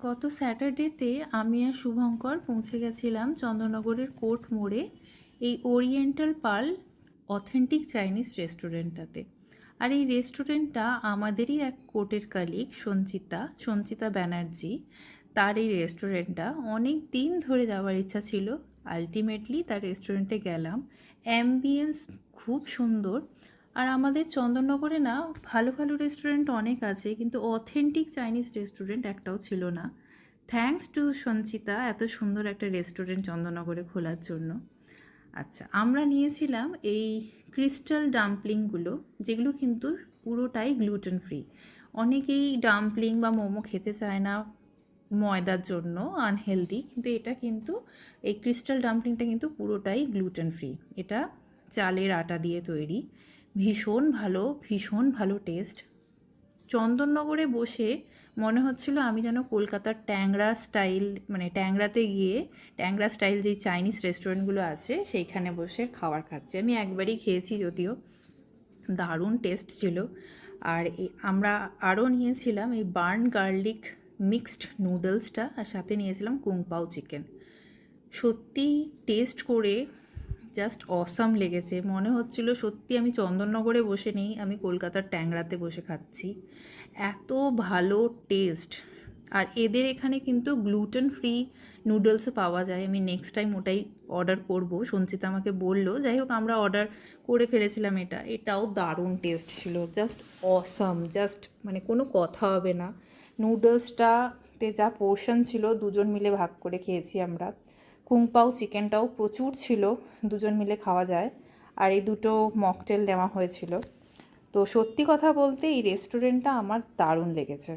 গত স্যাটারডেতে আমি আর শুভঙ্কর পৌঁছে গেছিলাম চন্দননগরের কোর্ট মোড়ে এই ওরিয়েন্টাল পার্ল অথেন্টিক চাইনিজ রেস্টুরেন্টটাতে। আর এই রেস্টুরেন্টটা আমাদেরই এক কোর্টের কালিগ সঞ্চিতা ব্যানার্জি, তার এই রেস্টুরেন্টটা অনেক দিন ধরে যাওয়ার ইচ্ছা ছিল। আলটিমেটলি তার রেস্টুরেন্টে গেলাম। অ্যাম্বিয়েন্স খুব সুন্দর। আর আমাদের চন্দননগরে না ভালো ভালো রেস্টুরেন্ট অনেক আছে, কিন্তু অথেন্টিক চাইনিজ রেস্টুরেন্ট একটাও ছিল না। থ্যাঙ্কস টু সঞ্চিতা এত সুন্দর একটা রেস্টুরেন্ট চন্দননগরে খোলার জন্য। আচ্ছা, আমরা নিয়েছিলাম এই ক্রিস্টাল ডাম্পলিংগুলো, যেগুলো কিন্তু পুরোটাই গ্লুটেন ফ্রি। অনেকেই ডাম্পলিং বা মোমো খেতে চায় না ময়দার জন্য, আনহেলদি, কিন্তু এটা কিন্তু এই ক্রিস্টাল ডাম্পলিংটা কিন্তু পুরোটাই গ্লুটেন ফ্রি। এটা চালের আটা দিয়ে তৈরি। ভীষণ ভালো টেস্ট। চন্দননগরে বসে মনে হচ্ছিল আমি যেন কলকাতার ট্যাংরা স্টাইল, মানে ট্যাংরাতে গিয়ে ট্যাংরা স্টাইল যেই চাইনিজ রেস্টুরেন্টগুলো আছে সেইখানে বসে খাবার খাচ্ছি। আমি একবারই খেয়েছি, যদিও দারুণ টেস্ট ছিল। আর আমরা আরও নিয়েছিলাম এই বার্ন গার্লিক মিক্সড নুডলসটা, আর সাথে নিয়েছিলাম কুং পাও চিকেন। সত্যি টেস্ট করে জাস্ট অসাম লেগেছে। মনে হচ্ছিল সত্যি আমি চন্দননগরে বসে নেই, আমি কলকাতার ট্যাংরাতে বসে খাচ্ছি। এত ভালো টেস্ট। আর এদের এখানে কিন্তু গ্লুটেন ফ্রি নুডলসও পাওয়া যায়। আমি নেক্সট টাইম ওটাই অর্ডার করব, সঞ্চিতা আমাকে বললো। যাই হোক, আমরা অর্ডার করে ফেলেছিলাম। এটাও দারুণ টেস্ট ছিল, জাস্ট অসাম, জাস্ট মানে কোনো কথা হবে না। নুডলসটাতে যা পোর্শন ছিল দুজন মিলে ভাগ করে খেয়েছি আমরা। কুংপাও চিকেনটাও প্রচুর ছিল, দুজন মিলে খাওয়া যায়। আর এই দুটো মকটেল নেওয়া হয়েছিল। তো সত্যি কথা বলতে এই রেস্টুরেন্টটা আমার দারুণ লেগেছে।